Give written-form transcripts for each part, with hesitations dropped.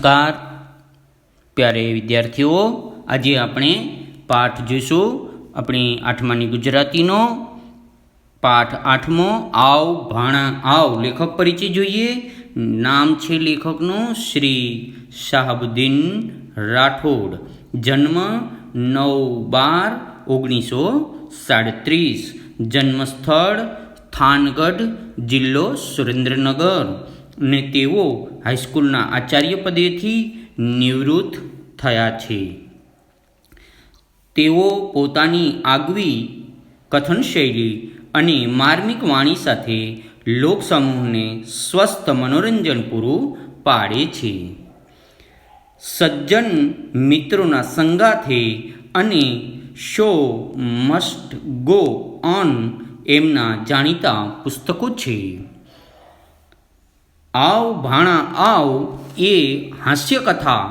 નમસ્કાર પ્યારે વિદ્યાર્થીઓ, આજે આપણે પાઠ જોઈશું. આપણી આઠમાની ગુજરાતીનો પાઠ આઠમો, આવ ભાણા આવ. લેખક પરિચય જોઈએ. નામ છે લેખકનું શ્રી શાહબુદ્દીન રાઠોડ. જન્મ 9/12/1937. જન્મસ્થળ થાનગઢ, જિલ્લો સુરેન્દ્રનગર. ને તેઓ હાઈસ્કૂલના આચાર્ય પદેથી નિવૃત્ત થયા છે. તેઓ પોતાની આગવી કથન શૈલી અને માર્મિક વાણી સાથે લોકસમૂહને સ્વસ્થ મનોરંજન પૂરું પાડે છે. સજ્જન મિત્રોના સંગાથે અને શો મસ્ટ ગો ઓન એમના જાણીતા પુસ્તકો છે. આવ ભાણા આવ એ હાસ્યકથા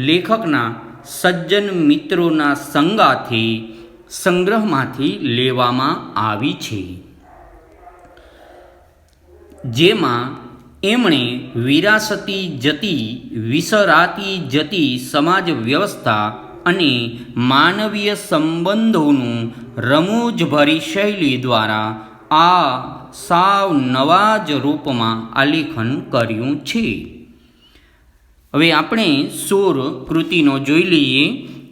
લેખકના સજ્જન મિત્રોના સંગાથી સંગ્રહમાંથી લેવામાં આવી છે, જેમાં એમણે વિરાસતી જતી વિસરાતી જતી સમાજ વ્યવસ્થા અને માનવીય સંબંધોનું રમૂજભરી શૈલી દ્વારા આ સાવ નવા જ રૂપમાં આલેખન કર્યું છે. હવે આપણે સોર કૃતિનો જોઈ લઈએ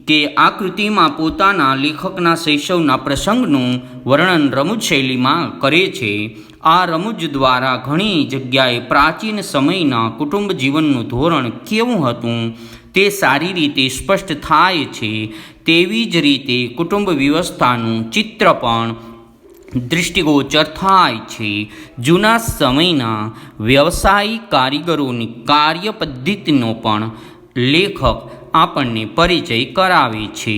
કે આ કૃતિમાં પોતાના લેખકના શૈશવના પ્રસંગનું વર્ણન રમૂજ શૈલીમાં કરે છે. આ રમૂજ દ્વારા ઘણી જગ્યાએ પ્રાચીન સમયના કુટુંબ જીવનનું ધોરણ કેવું હતું તે સારી રીતે સ્પષ્ટ થાય છે. તેવી જ રીતે કુટુંબ વ્યવસ્થાનું ચિત્ર પણ દૃષ્ટિગોચર થાય છે. જૂના સમયના વ્યવસાયિક કારીગરોની કાર્ય પદ્ધતિનો પણ લેખક આપણને પરિચય કરાવે છે.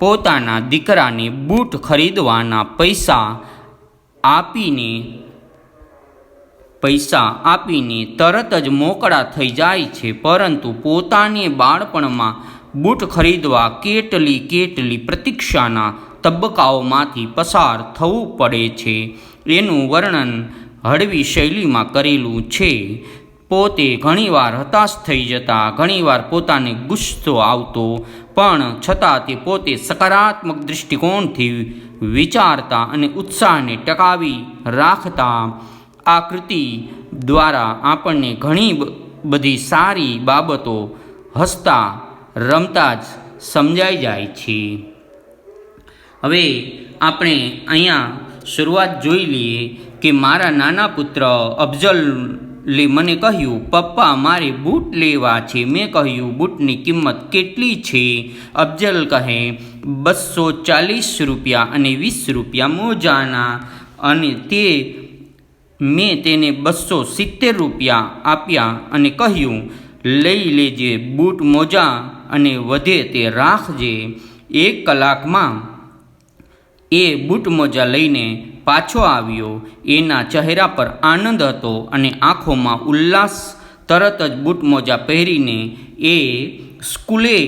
પોતાના દીકરાને બૂટ ખરીદવાના પૈસા આપીને તરત જ મોકળા થઈ જાય છે, પરંતુ પોતાને બાળપણમાં બૂટ ખરીદવા કેટલી પ્રતીક્ષાના તબક્કાઓમાંથી પસાર થવું પડે છે એનું વર્ણન હળવી શૈલીમાં કરેલું છે. પોતે ઘણીવાર હતાશ થઈ જતા, ઘણીવાર પોતાને ગુસ્સો આવતો, પણ છતાં તે પોતે સકારાત્મક દૃષ્ટિકોણથી વિચારતા અને ઉત્સાહને ટકાવી રાખતા. આ કૃતિ દ્વારા આપણને ઘણી બધી સારી બાબતો હસતા રમતા જ સમજાઈ જાય છે. હવે આપણે અહીંયા શરૂઆત જોઈ લઈએ કે મારા નાના પુત્ર અફઝલે મને કહ્યું, પપ્પા મારે બૂટ લેવા છે. મેં કહ્યું, બૂટની કિંમત કેટલી છે? અફઝલ કહે, 240 રૂપિયા અને 20 રૂપિયા મોજાના. અને મેં તેને 270 રૂપિયા આપ્યા અને કહ્યું, લઈ લેજે બૂટ મોજા અને વધે તે રાખજે. 1 કલાકમાં એ બૂટ મોજા લઈને પાછો આવ્યો. એના ચહેરા પર આનંદ હતો અને આંખોમાં ઉલ્લાસ. તરત જ બૂટ મોજા પહેરીને એ સ્કૂલે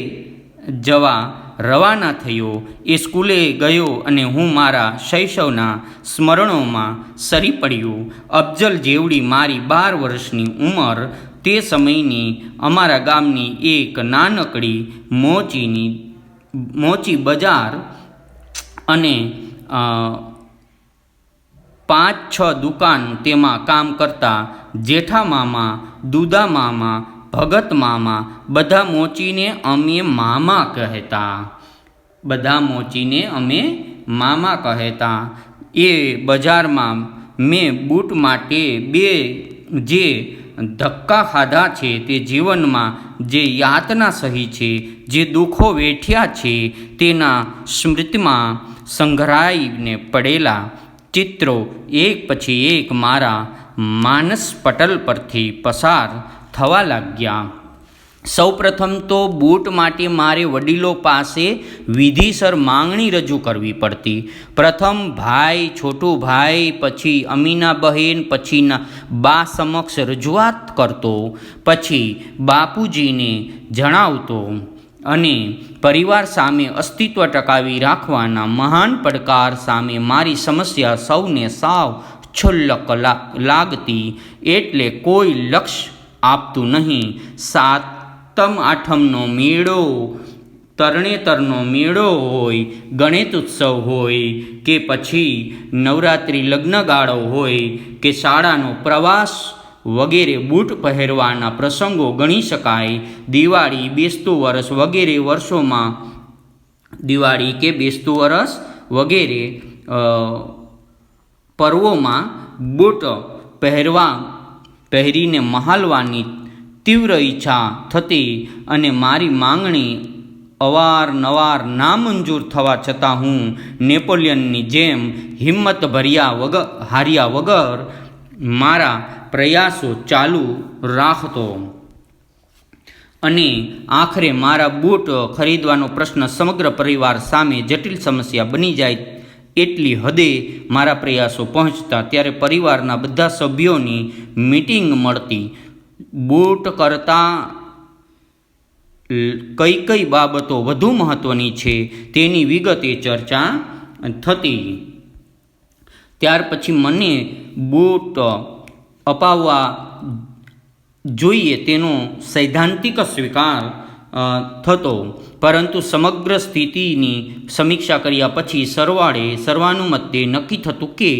જવા રવાના થયો. એ સ્કૂલે ગયો અને હું મારા શૈશવના સ્મરણોમાં સરી પડ્યો. અફઝલ જેવડી મારી 12 વર્ષની ઉંમર તે સમયની અમારા ગામની એક નાનકડી મોચી બજાર અને 5-6 દુકાન તેમાં કામ કરતા જેઠા મામા, દુદા મામા, ભગત મામા, બધા મોચીને અમે મામા કહેતા. એ બજારમાં મેં બૂટ માટે જે ધક્કા ખાધા છે, તે જીવનમાં જે યાતના સહી છે, જે દુઃખો વેઠ્યા છે, તેના સ્મૃતિમાં સંઘરાઈને પડેલા ચિત્રો એક પછી એક મારા માનસ પટલ પરથી પસાર થવા લાગ્યા. સૌપ્રથમ તો બૂટ માટે મારે વડીલો પાસે વિધિસર માંગણી રજૂ કરવી પડતી. પ્રથમ ભાઈ, છોટું ભાઈ, પછી અમીના બહેન, પછીના બા સમક્ષ રજૂઆત કરતો, પછી બાપુજીને જણાવતો અને પરિવાર સામે અસ્તિત્વ ટકાવી રાખવાના મહાન પડકાર સામે મારી સમસ્યા સૌને સાવ ક્ષુલ્લક લાગતી, એટલે કોઈ લક્ષ્ય આપતું નહીં. સાતમ આઠમનો મેળો, તરણેતરનો મેળો હોય, ગણેશ ઉત્સવ હોય કે પછી નવરાત્રિ લગ્નગાળો હોય કે શાળાનો પ્રવાસ વગેરે બૂટ પહેરવાના પ્રસંગો ગણી શકાય. દિવાળી, બેસતું વરસ વગેરે વર્ષોમાં દિવાળી કે બેસતું વરસ વગેરે પર્વોમાં બૂટ પહેરીને મહાલવાની તીવ્ર ઈચ્છા થતી અને મારી માંગણી અવારનવાર નામંજૂર થવા છતાં હું નેપોલિયનની જેમ હિંમત હાર્યા વગર મારા પ્રયાસો ચાલુ રાખતો અને આખરે મારા બૂટ ખરીદવાનો પ્રશ્ન સમગ્ર પરિવાર સામે જટિલ સમસ્યા બની જાય એટલી હદે મારા પ્રયાસો પહોંચતા. ત્યારે પરિવારના બધા સભ્યોની મીટિંગ મળતી. બૂટ કરતાં કઈ બાબતો વધુ મહત્ત્વની છે તેની વિગતે ચર્ચા થતી. ત્યાર પછી મને બૂટ અપાવવા જોઈએ તેનો સૈદ્ધાંતિક સ્વીકાર થતો, પરંતુ સમગ્ર સ્થિતિની સમીક્ષા કર્યા પછી સર્વાનુમતે નક્કી થતું કે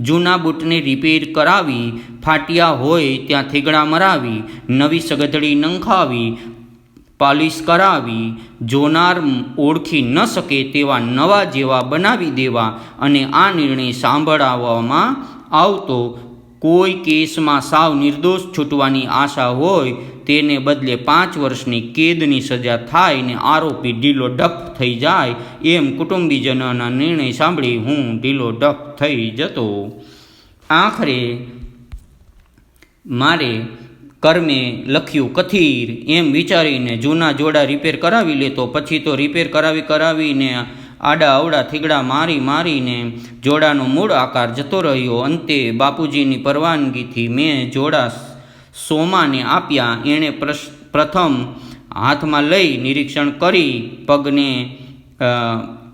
જૂના બૂટને રિપેર કરાવી, ફાટ્યા હોય ત્યાં થેગડા મરાવી, નવી સગધડી નંખાવી, પાલિશ કરાવી, જોનાર ઓળખી ન શકે તેવા નવા જેવા બનાવી દેવા અને આ નિર્ણય સાંભળવામાં આવતો કોઈ કેસમાં સાવ નિર્દોષ છૂટવાની આશા હોય તેને બદલે 5 વર્ષની કેદની સજા થાય ને આરોપી ઢીલો ઢપ થઈ જાય એમ કુટુંબીજનોના નિર્ણય સાંભળી હું ઢીલો ઢપ થઈ જતો. આખરે મારે કર્મે લખ્યું કથીર એમ વિચારીને જૂના જોડા રિપેર કરાવી લેતો. પછી તો રિપેર કરાવીને આડા અવડા થીગડા મારીને જોડાનો મૂળ આકાર જતો રહ્યો. અંતે બાપુજીની પરવાનગીથી મેં જોડા સોમાને આપ્યા. એણે પ્રથમ હાથમાં લઈ નિરીક્ષણ કરી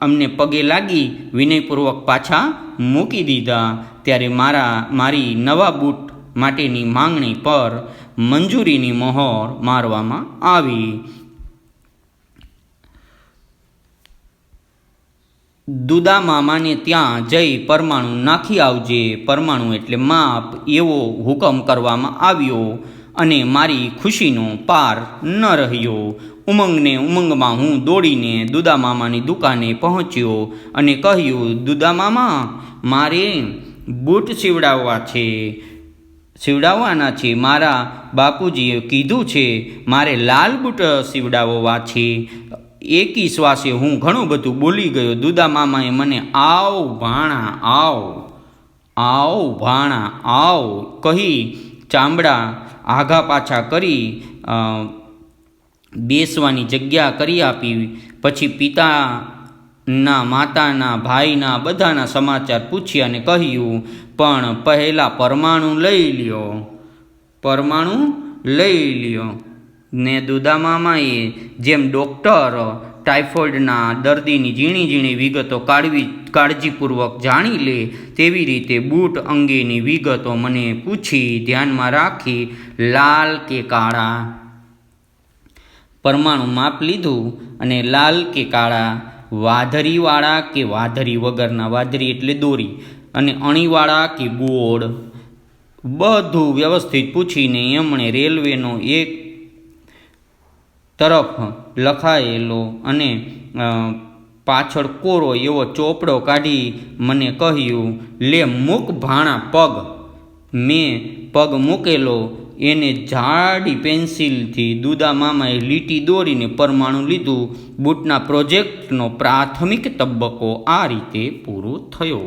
અમને પગે લાગી વિનયપૂર્વક પાછા મૂકી દીધા. ત્યારે મારી નવા બૂટ માટેની માંગણી પર મંજૂરીની મહોર મારવામાં આવી. દુદા મામાને ત્યાં જઈ પરમાણુ નાખી આવજે, પરમાણુ એટલે માપ, એવો હુકમ કરવામાં આવ્યો અને મારી ખુશીનો પાર ન રહ્યો. ઉમંગમાં હું દોડીને દુદા મામાની દુકાને પહોંચ્યો અને કહ્યું, દુદા મામા, મારે બૂટ સીવડાવવાના છે. મારા બાપુજીએ કીધું છે મારે લાલ બૂટ સીવડાવવા છે. એકી શ્વાસે હું ઘણું બધું બોલી ગયો. દુદા મામાએ મને આવ ભાણા કહી ચામડા આઘા પાછા કરી બેસવાની જગ્યા કરી આપી. પછી પિતાના, માતાના, ભાઈના બધાના સમાચાર પૂછ્યા અને કહ્યું, પણ પહેલાં પરમાણુ લઈ લ્યો. ને દુદા મામાએ જેમ ડૉક્ટર ટાઇફોઇડના દર્દીની ઝીણી વિગતો કાળજીપૂર્વક જાણી લે તેવી રીતે બૂટ અંગેની વિગતો મને પૂછી ધ્યાનમાં રાખી લાલ કે કાળા પરમાણુ માપ લીધું અને લાલ કે કાળા, વાધરીવાળા કે વાધરી વગરના, વાધરી એટલે દોરી, અને અણીવાળા કે ગોળ, બધું વ્યવસ્થિત પૂછીને એમણે રેલવેનો એક તરફ લખાયેલો અને પાછળ કોરો એવો ચોપડો કાઢી મને કહ્યું, લે મૂક ભાણા પગ. મેં પગ મૂકેલો. એને જાડી પેન્સિલથી દુદા મામાએ લીટી દોરીને પરમાણુ લીધું. બૂટના પ્રોજેક્ટનો પ્રાથમિક તબક્કો આ રીતે પૂરો થયો.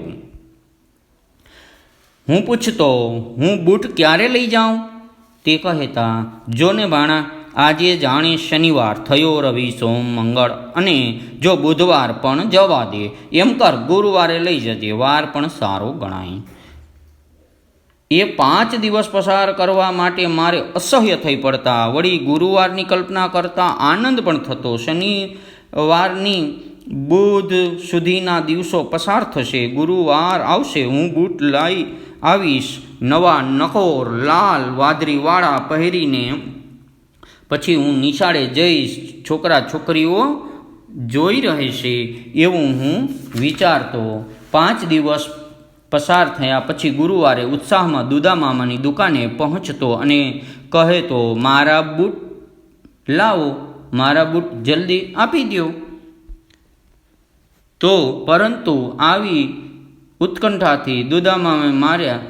હું પૂછતો, હું બૂટ ક્યારે લઈ જાઉં? તે કહેતા, જોને ભાણા, આજે જાણે શનિવાર થયો, રવિ, સોમ, મંગળ અને જો બુધવાર પણ જવા દે એમ કર, ગુરુવારે લઈ જજે, વાર પણ સારો ગણાય. એ 5 દિવસ પસાર કરવા માટે મારે અસહ્ય થઈ પડતા. વળી ગુરુવારની કલ્પના કરતાં આનંદ પણ થતો. શનિવારની બુધ સુધીના દિવસો પસાર થશે. ગુરુવાર આવશે, હું બૂટ લઈ આવીશ. નવા નકોર લાલ વાદળીવાળા પહેરીને પછી હું નિશાળે જઈશ, છોકરા છોકરીઓ જોઈ રહેશે એવું હું વિચારતો. 5 દિવસ પસાર થયા પછી ગુરુવારે ઉત્સાહમાં દુદામામાની દુકાને પહોંચતો અને કહેતો, મારા બૂટ લાવો, મારા બૂટ જલ્દી આપી દો. તો પરંતુ આવી ઉત્કંઠાથી દુદામામે માર્યા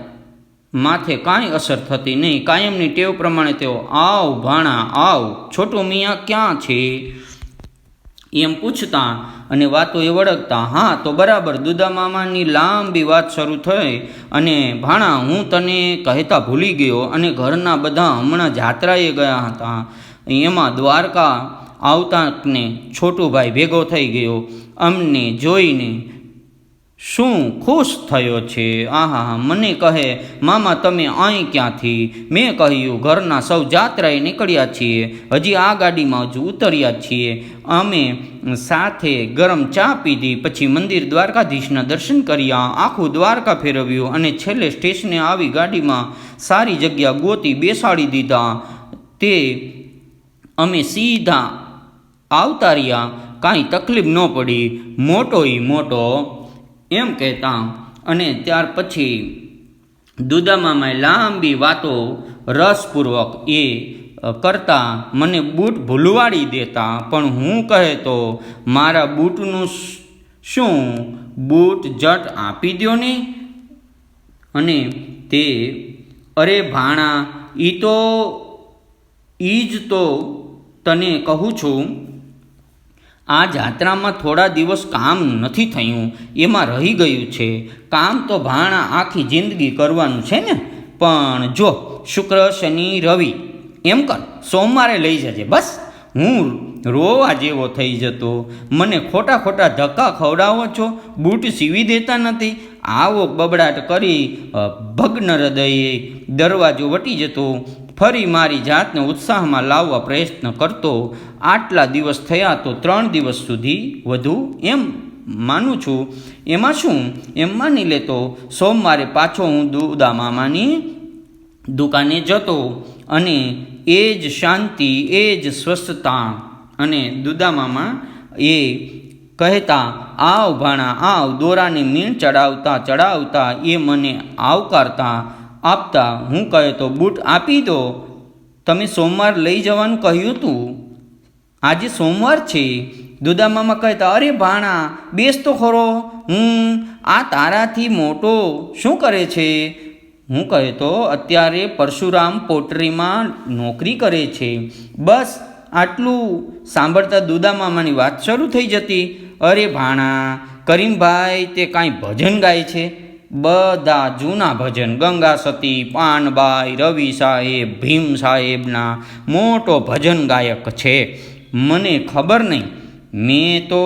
માથે કાંઈ અસર થતી નહીં. કાયમની ટેવ પ્રમાણે તેઓ આવ ભાણા આવ, છોટું મિયાં ક્યાં છે એમ પૂછતા અને વાતો એ વળગતા. હા તો બરાબર. દુદામામાની લાંબી વાત શરૂ થઈ અને ભાણા હું તને કહેતા ભૂલી ગયો અને ઘરના બધા હમણાં જાત્રાએ ગયા હતા. એમાં દ્વારકા આવતાને છોટુભાઈ ભેગો થઈ ગયો. અમને જોઈને શું ખુશ થયો છે. આહા, મને કહે, મામા તમે અહીં ક્યાંથી? મેં કહ્યું, ઘરના સૌ જાત્રાએ નીકળ્યા છીએ, હજી આ ગાડીમાં જ ઉતર્યા છીએ. અમે સાથે ગરમ ચા પીધી, પછી મંદિર દ્વારકાધીશના દર્શન કર્યા, આખું દ્વારકા ફેરવ્યું અને છેલ્લે સ્ટેશને આવી ગાડીમાં સારી જગ્યા ગોતી બેસાડી દીધા. તે અમે સીધા આવતા રહ્યા, કાંઈ તકલીફ ન પડી. મોટો એમ કહેતા અને ત્યાર પછી દુદામામાએ લાંબી વાતો રસપૂર્વક એ કરતા મને બૂટ ભૂલવાડી દેતા. પણ હું કહેતો, મારા બૂટનું શું, બૂટ જટ આપી દો ને. અને તે, અરે ભાણા, ઈ જ તો તને કહું છું. આ જાત્રામાં થોડા દિવસ કામ નથી થયું, એમાં રહી ગયું છે. કામ તો ભાણા આખી જિંદગી કરવાનું છે ને. પણ જો શુક્ર શનિ રવિ એમ કર, સોમવારે લઈ જજે બસ. હું રોવા જેવો થઈ જતો. મને ખોટા ધક્કા ખવડાવો છો, બૂટ સીવી દેતા નથી. આવો બબડાટ કરી ભગ્ન હૃદયે દરવાજો વટી જતો. ફરી મારી જાતને ઉત્સાહમાં લાવવા પ્રયત્ન કરતો. આટલા દિવસ થયા તો 3 દિવસ સુધી વધુ એમ માનું છું. એમાં શું, એમ માની લેતો. સોમવારે પાછો હું દુદામામાની દુકાને જતો અને એ જ શાંતિ, એ જ સ્વસ્થતા. અને દુદામામા એ કહેતા, આવ ભાણા આવ. દોરાની મીણ ચડાવતા એ મને આવકારતા આપતા. હું કહેતો, બૂટ આપી દો, તમે સોમવાર લઈ જવાનું કહ્યું હતું, આજે સોમવાર છે. દુદામામા કહેતા, અરે ભાણા બેસ તો ખરો, હું આ તારાથી મોટો શું કરે છે? હું કહેતો, અત્યારે પરશુરામ પોટ્રીમાં નોકરી કરે છે. બસ આટલું સાંભળતા દુદામામાની વાત શરૂ થઈ જતી. અરે ભાણા, કરીમભાઈ તે કાંઈ ભજન ગાય છે? બધા જૂના ભજન, ગંગા સતી, પાનબાઈ, રવિ સાહેબ, ભીમ સાહેબના મોટો ભજન ગાયક છે. મને ખબર નહીં, મેં તો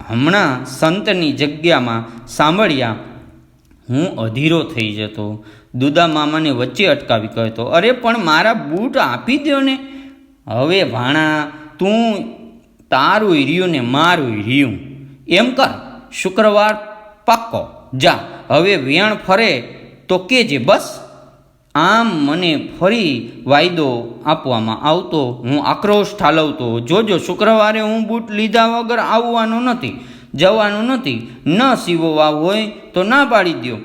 હમણાં સંતની જગ્યામાં સાંભળ્યા. હું અધીરો થઈ જતો. દુદામામાને વચ્ચે અટકાવી કહેતો, અરે પણ મારા બૂટ આપી દો ને. હવે ભાણા, તું તારું રહ્યું ને મારું રહ્યું. એમ કર, શુક્રવાર પાક્કો જા. હવે વેણ ફરે તો કેજે બસ. આમ મને ફરી વાયદો આપવામાં આવતો. હું આક્રોશ ઠાલવતો, જોજો શુક્રવારે હું બૂટ લીધા વગર આવવાનો નથી, જવાનું નથી. ન સીવવા હોય તો ના પાડી દો,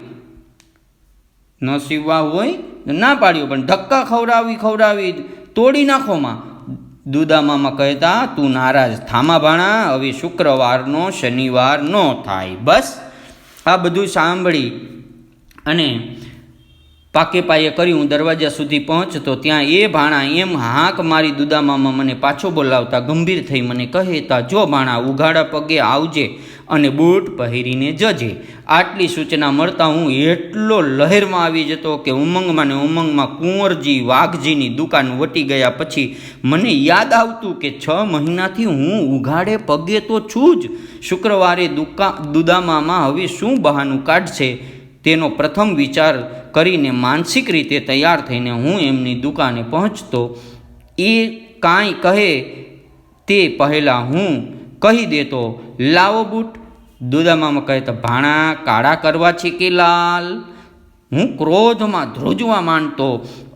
ન સીવવા હોય તો ના પાડ્યો, પણ ધક્કા ખવડાવી તોડી નાખોમાં. દુદામામા કહેતા, તું નારાજ થામા ભાણા, હવે શુક્રવારનો શનિવાર ન થાય બસ. આ બધું સાંભળી અને પાકે પાયે કરી હું દરવાજા સુધી પહોંચતો. ત્યાં એ ભાણા એમ હાંક મારી દુદામામા મને પાછો બોલાવતા ગંભીર થઈ મને કહેતા, જો ભાણા, ઉઘાડા પગે આવજે અને બૂટ પહેરીને જજે. આટલી સૂચના મળતા હું એટલો લહેરમાં આવી જતો કે ઉમંગમાં ને ઉમંગમાં કુંવરજી વાઘજીની દુકાન વટી ગયા પછી મને યાદ આવતું કે 6 મહિનાથી હું ઉઘાડે પગે તો છું જ. શુક્રવારે દુદામામા હવે શું બહાનું કાઢશે તેનો પ્રથમ વિચાર કરીને માનસિક રીતે તૈયાર થઈને હું એમની દુકાને પહોંચતો. એ કાંઈ કહે તે પહેલાં હું કહી દેતો, લાવો બૂટ. દુદામામા કહેતા, ભાણા, કાળા કરવા છે કે લાલ? હું ક્રોધમાં ધ્રુજવા માંડતો.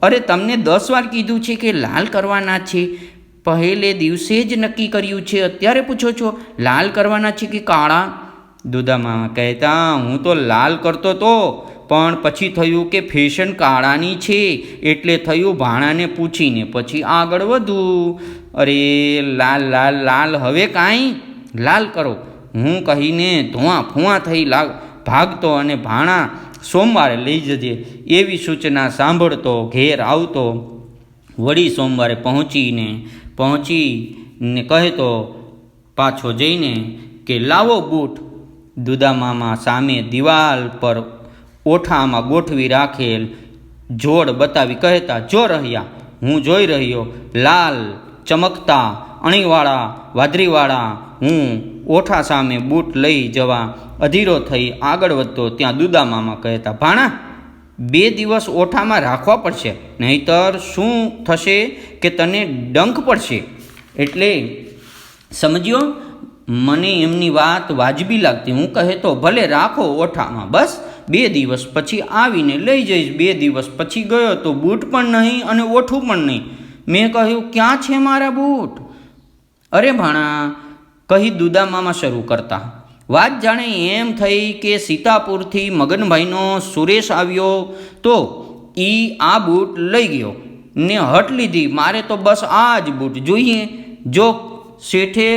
અરે તમને 10 વાર કીધું છે કે લાલ કરવાના છે, પહેલે દિવસે જ નક્કી કર્યું છે, અત્યારે પૂછો છો લાલ કરવાના છે કે કાળા? દુદામામા કહેતા, હું તો લાલ કરતો તો, પણ પછી થયું કે ફેશન કાળાની છે, એટલે થયું ભાણાને પૂછીને પછી આગળ વધું. અરે લાલ લાલ લાલ, હવે કાંઈ લાલ કરો હું કહીને ધોવા ફુવા થઈ ભાગતો અને ભાણા સોમવારે લઈ જજે એવી સૂચના સાંભળતો ઘેર આવતો. વળી સોમવારે પહોંચીને કહેતો પાછો જઈને કે લાવો બૂટ. દુદામામા સામે દિવાલ પર ઓઠામાં ગોઠવી રાખેલ જોડ બતાવી કહેતા, જો રહ્યા, હું જોઈ રહ્યો, લાલ ચમકતા અણીવાળા વાદરીવાળા. હું ઓઠા સામે બૂટ લઈ જવા અધીરો થઈ આગળ વધતો ત્યાં દુદામામા કહેતા, ભાણા 2 દિવસ ઓઠામાં રાખવા પડશે, નહીંતર શું થશે કે તને ડંખ પડશે. એટલે સમજ્યો, મને એમની વાત વાજબી લાગતી. હું કહેતો ભલે રાખો ઓઠામાં, બસ 2 દિવસ પછી આવીને લઈ જઈશ. 2 દિવસ પછી ગયો તો બૂટ પણ નહીં અને ઓઠું પણ નહીં. મેં કહ્યું, ક્યાં છે મારા બૂટ? અરે ભાણા, કહી દુદામામા શરૂ કરતા. વાત જાણે એમ થઈ કે સીતાપુરથી મગનભાઈનો સુરેશ આવ્યો તો આ બૂટ લઈ ગયો ને હટ લીધી. મારે તો બસ આ જ બૂટ જોઈએ. જો શેઠે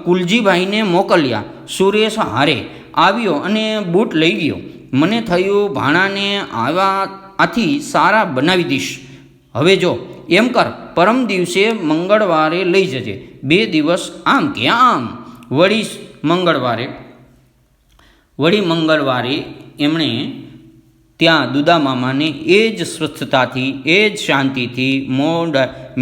કુલજીભાઈને મોકલ્યા, સુરેશ હારે આવ્યો અને બૂટ લઈ ગયો. મને થયું ભાણાને આથી સારા બનાવી દઈશ. હવે જો એમ કર, પરમ દિવસે મંગળવારે લઈ જજે. 2 દિવસ આમ કે આમ. વળી મંગળવારે એમણે ત્યાં દુદામામાને એ જ સ્વસ્થતાથી એ જ શાંતિથી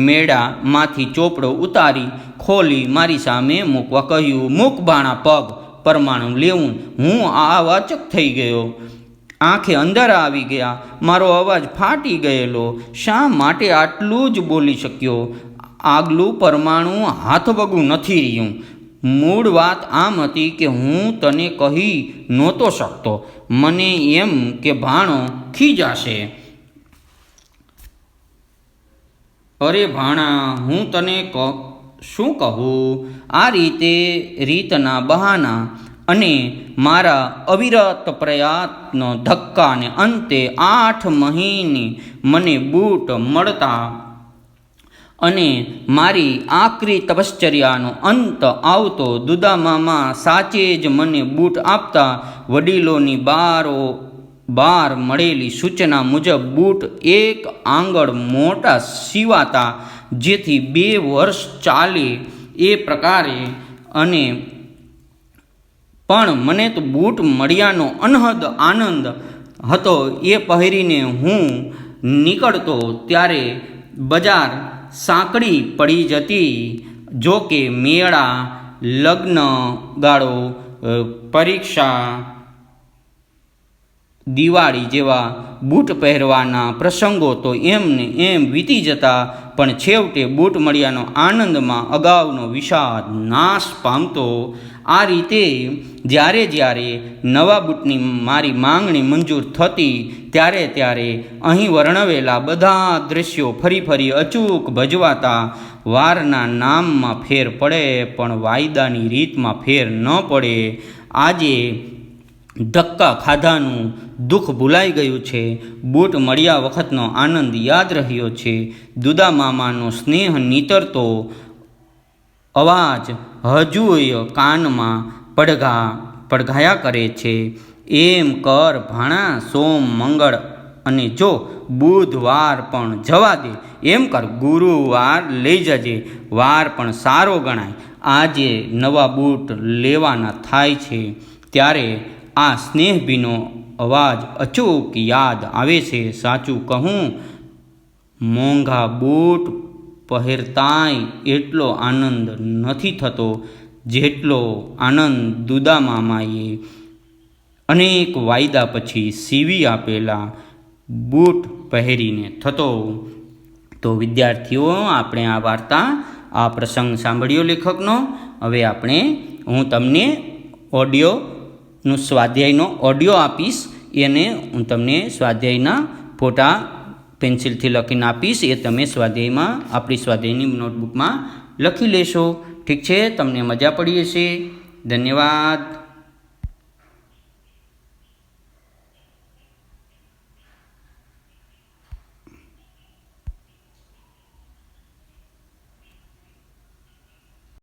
મેળામાંથી ચોપડો ઉતારી ખોલી મારી સામે મૂકવા કહ્યું. મૂક ભાણા પગ પરમાણુ લેવું. હું વાચક થઈ ગયો, આંખે અંદર આવી ગયા, મારો અવાજ ફાટી ગયેલો. શા માટે આટલું જ બોલી શક્યો? આગલું પરમાણુ હાથ વગું નથી રહ્યું. મૂળ વાત આમ હતી કે હું તને કહી નહોતો શકતો. મને એમ કે ભાણો ખીજાશે. અરે ભાણા, હું તને શું કહું? આ રીતના બહાના અને મારા અવિરત પ્રયત્નો ધક્કાને અંતે 8 મહિને મને બૂટ મળતા અને મારી આકરી તપશ્ચર્યાનો અંત આવતો. દુદામામા સાચે જ મને બૂટ આપતા. વડીલોની બાર મળેલી સૂચના મુજબ બૂટ 1 આંગળ મોટા સીવાતા, જેથી 2 વર્ષ ચાલે એ પ્રકારે. અને પણ મને તો બૂટ મળ્યાનો અનહદ આનંદ હતો. એ પહેરીને હું નીકળતો ત્યારે બજાર સાંકડી પડી જતી. જો કે મેળા, લગ્ન ગાળો, પરીક્ષા, દિવાળી જેવા બૂટ પહેરવાના પ્રસંગો તો એમને એમ વીતી જતા, પણ છેવટે બૂટ મળ્યાનો આનંદમાં અગાઉનો વિષાદ નાશ પામતો. આ રીતે જ્યારે નવા બૂટની મારી માંગણી મંજૂર થતી ત્યારે અહીં વર્ણવેલા બધા દૃશ્યો ફરી અચૂક ભજવાતા. વારના નામમાં ફેર પડે પણ વાયદાની રીતમાં ફેર ન પડે. આજે ધક્કા ખાધાનું દુઃખ ભૂલાઈ ગયું છે. બૂટ મળ્યા વખતનો આનંદ યાદ રહ્યો છે. દુદામામાનો સ્નેહ નીતરતો અવાજ હજુય કાનમાં પડઘાયા કરે છે. એમ કર ભાણા, સોમ મંગળ અને જો બુધવાર પણ જવા દે. એમ કર ગુરુવાર લઈ જજે, વાર પણ સારો ગણાય. આજે નવા બૂટ લેવાના થાય છે ત્યારે આ સ્નેહભીનો અવાજ અચૂક યાદ આવે છે. સાચું કહું, મોંઘા બૂટ પહેરતાંય એટલો આનંદ નથી થતો જેટલો આનંદ દુદામામાએ અનેક વાયદા પછી સીવી આપેલા બૂટ પહેરીને થતો. તો વિદ્યાર્થીઓ, આપણે આ વાર્તા, આ પ્રસંગ સાંભળ્યો લેખકનો. હવે હું તમને સ્વાધ્યાયનો ઓડિયો આપીશ. એને હું તમને સ્વાધ્યાયના ફોટા પેન્સિલથી લખીને આપીશ, એ તમે સ્વાધ્યાયમાં આપણી સ્વાધ્યાયની નોટબુકમાં લખી લેશો. ઠીક છે, તમને મજા પડી હશે. ધન્યવાદ.